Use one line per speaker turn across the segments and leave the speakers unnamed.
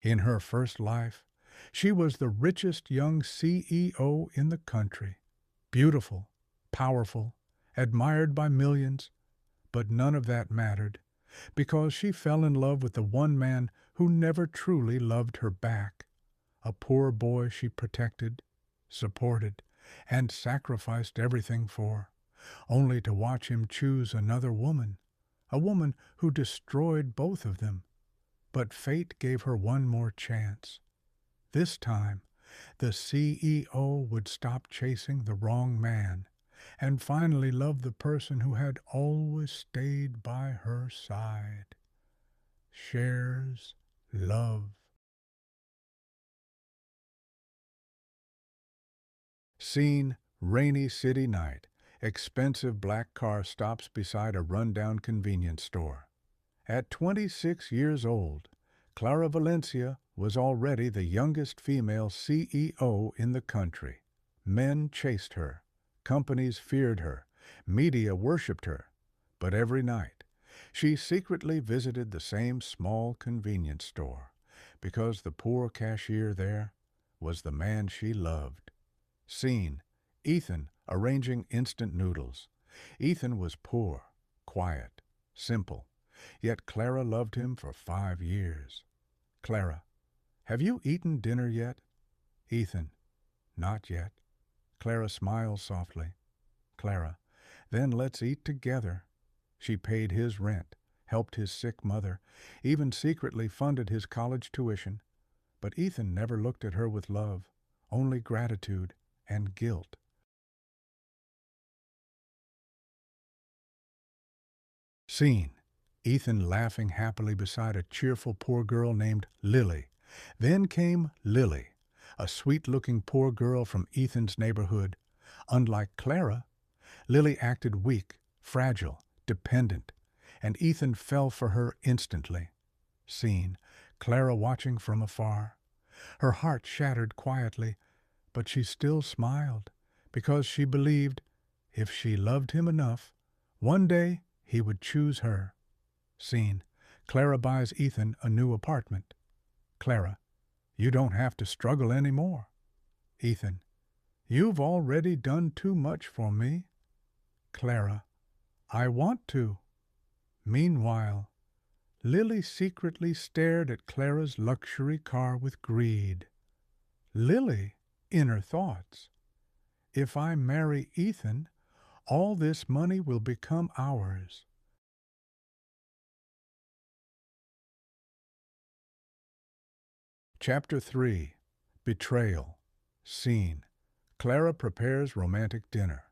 In her first life, she was the richest young CEO in the country. Beautiful, powerful, admired by millions, but none of that mattered, because she fell in love with the one man who never truly loved her back, a poor boy she protected, supported, and sacrificed everything for, only to watch him choose another woman, a woman who destroyed both of them. But fate gave her one more chance. This time, the CEO would stop chasing the wrong man and finally love the person who had always stayed by her side. Shares love. Scene, rainy city night. Expensive black car stops beside a rundown convenience store. At 26 years old, Clara Valencia was already the youngest female CEO in the country. Men chased her. Companies feared her. Media worshipped her. But every night, she secretly visited the same small convenience store because the poor cashier there was the man she loved. Scene, Ethan arranging instant noodles. Ethan was poor, quiet, simple, yet Clara loved him for 5 years. Clara, have you eaten dinner yet? Ethan, not yet. Clara smiles softly. Clara, then let's eat together. She paid his rent, helped his sick mother, even secretly funded his college tuition. But Ethan never looked at her with love, only gratitude and guilt. Scene, Ethan laughing happily beside a cheerful poor girl named Lily. Then came Lily, a sweet-looking poor girl from Ethan's neighborhood. Unlike Clara, Lily acted weak, fragile, dependent, and Ethan fell for her instantly. Scene, Clara watching from afar. Her heart shattered quietly, but she still smiled, because she believed if she loved him enough, one day he would choose her. Scene, Clara buys Ethan a new apartment. Clara, you don't have to struggle anymore. Ethan, you've already done too much for me. Clara, I want to. Meanwhile, Lily secretly stared at Clara's luxury car with greed. Lily, inner thoughts. If I marry Ethan, all this money will become ours. Chapter 3. Betrayal. Scene, Clara prepares romantic dinner.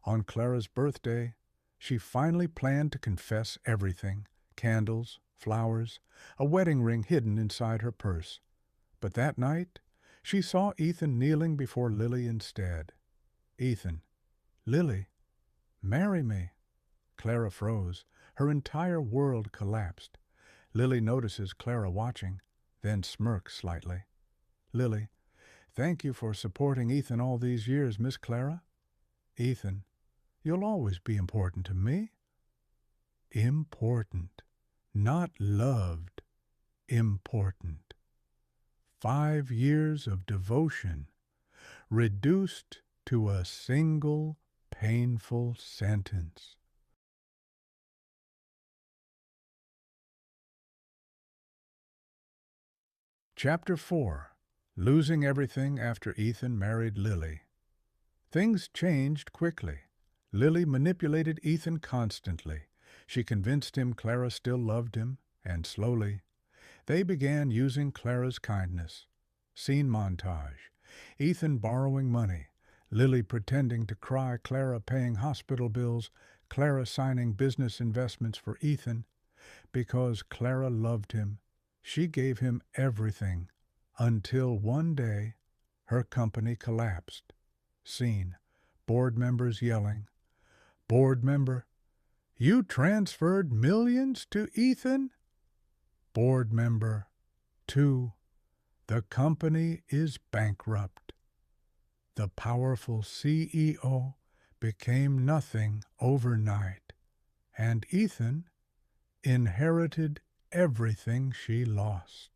On Clara's birthday, she finally planned to confess everything: candles, flowers, a wedding ring hidden inside her purse. But that night, she saw Ethan kneeling before Lily instead. Ethan, Lily, marry me. Clara froze. Her entire world collapsed. Lily notices Clara watching, then smirks slightly. Lily, thank you for supporting Ethan all these years, Miss Clara. Ethan, you'll always be important to me. Important. Not loved. Important. 5 years of devotion, reduced to a single painful sentence. Chapter 4. Losing everything after Ethan married Lily. Things changed quickly. Lily manipulated Ethan constantly. She convinced him Clara still loved him, and slowly, they began using Clara's kindness. Scene montage. Ethan borrowing money, Lily pretending to cry, Clara paying hospital bills, Clara signing business investments for Ethan. Because Clara loved him, she gave him everything, until one day her company collapsed. Scene, board members yelling. Board member, you transferred millions to Ethan? Board member 2, the company is bankrupt. The powerful CEO became nothing overnight, and Ethan inherited everything she lost.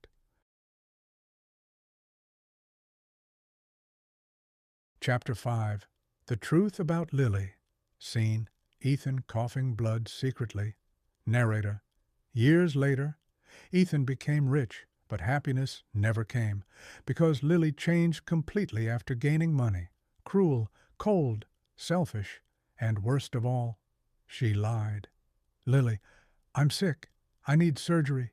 Chapter 5. The Truth About Lily. Scene: Ethan coughing blood secretly. Narrator. Years later, Ethan became rich, but happiness never came, because Lily changed completely after gaining money. Cruel, cold, selfish, and worst of all, she lied. Lily, I'm sick. I need surgery.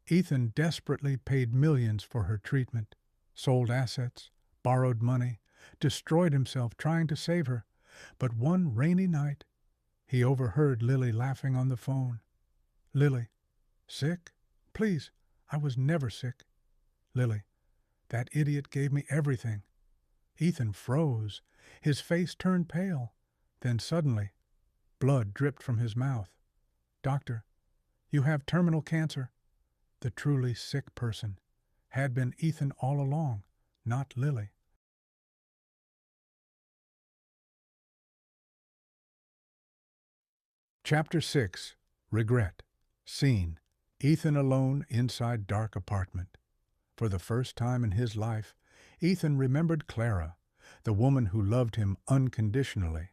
Ethan desperately paid millions for her treatment, sold assets, borrowed money, destroyed himself trying to save her. But one rainy night, he overheard Lily laughing on the phone. Lily, sick? Please, I was never sick. Lily, that idiot gave me everything. Ethan froze. His face turned pale. Then suddenly, blood dripped from his mouth. Doctor, you have terminal cancer. The truly sick person had been Ethan all along, not Lily. Chapter 6. Regret. Scene: Ethan alone inside dark apartment. For the first time in his life, Ethan remembered Clara, the woman who loved him unconditionally,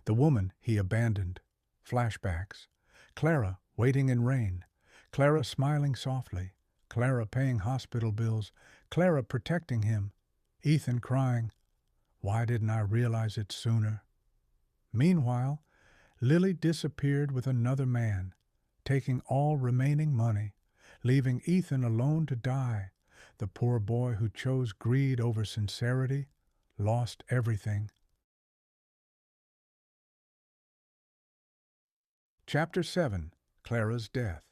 the woman he abandoned. Flashbacks. Clara waiting in rain, Clara smiling softly, Clara paying hospital bills, Clara protecting him, Ethan crying, "Why didn't I realize it sooner?" Meanwhile, Lily disappeared with another man, taking all remaining money, leaving Ethan alone to die. The poor boy who chose greed over sincerity lost everything. Chapter 7. Clara's Death.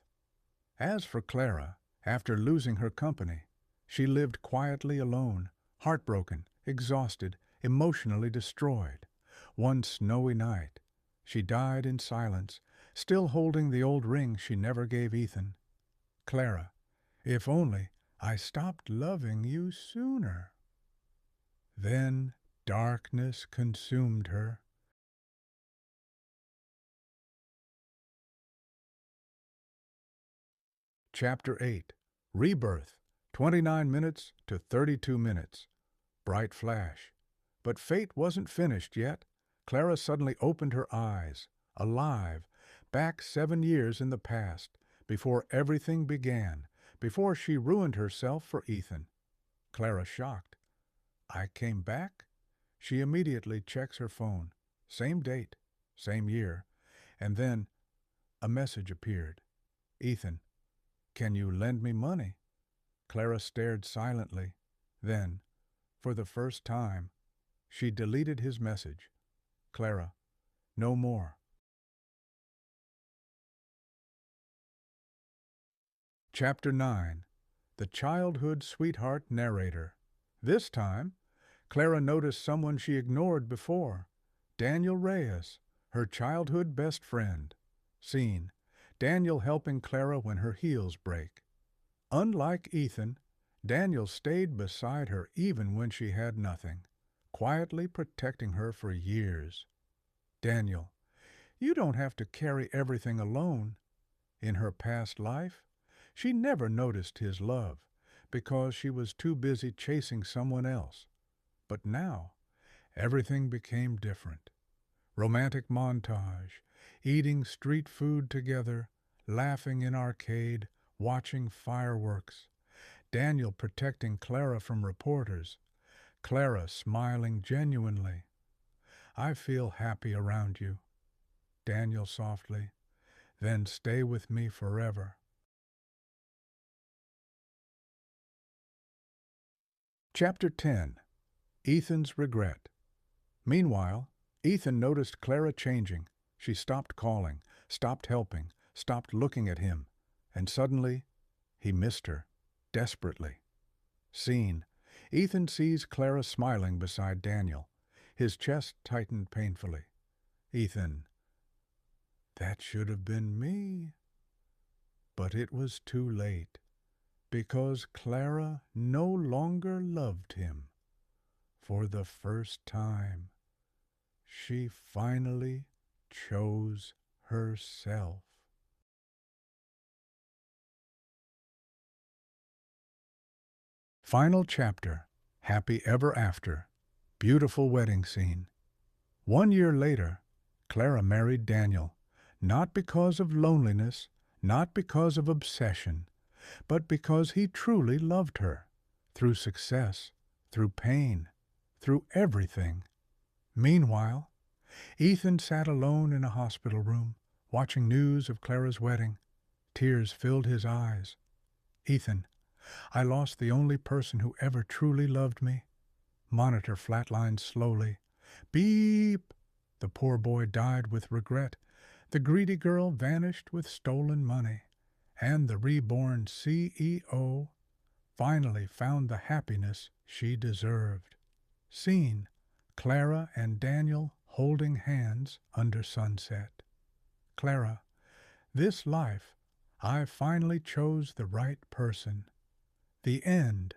As for Clara, after losing her company, she lived quietly alone, heartbroken, exhausted, emotionally destroyed. One snowy night, she died in silence, still holding the old ring she never gave Ethan. Clara, if only I stopped loving you sooner. Then darkness consumed her. Chapter 8. Rebirth. 29 minutes to 32 minutes. Bright flash. But fate wasn't finished yet. Clara suddenly opened her eyes, alive, back 7 years in the past, before everything began, before she ruined herself for Ethan. Clara shocked. I came back? She immediately checks her phone. Same date, same year. And then a message appeared. Ethan, can you lend me money? Clara stared silently. Then, for the first time, she deleted his message. Clara, no more. Chapter 9. The Childhood Sweetheart Narrator. This time, Clara noticed someone she ignored before. Daniel Reyes, her childhood best friend. Scene: Daniel helping Clara when her heels break. Unlike Ethan, Daniel stayed beside her even when she had nothing, quietly protecting her for years. Daniel, you don't have to carry everything alone. In her past life, she never noticed his love because she was too busy chasing someone else. But now, everything became different. Romantic montage, eating street food together, laughing in arcade, watching fireworks. Daniel protecting Clara from reporters. Clara smiling genuinely. I feel happy around you. Daniel softly. Then stay with me forever. Chapter 10. Ethan's Regret. Meanwhile, Ethan noticed Clara changing. She stopped calling, stopped helping, stopped looking at him, and suddenly he missed her, desperately. Scene: Ethan sees Clara smiling beside Daniel. His chest tightened painfully. Ethan, that should have been me. But it was too late, because Clara no longer loved him. For the first time, she finally chose herself. Final chapter. Happy ever after. Beautiful wedding scene. 1 year later, Clara married Daniel, not because of loneliness, not because of obsession, but because he truly loved her, through success, through pain, through everything. Meanwhile, Ethan sat alone in a hospital room, watching news of Clara's wedding. Tears filled his eyes. Ethan, I lost the only person who ever truly loved me. Monitor flatlined slowly. Beep! The poor boy died with regret. The greedy girl vanished with stolen money. And the reborn CEO finally found the happiness she deserved. Scene: Clara and Daniel holding hands under sunset. Clara, this life, I finally chose the right person. The end.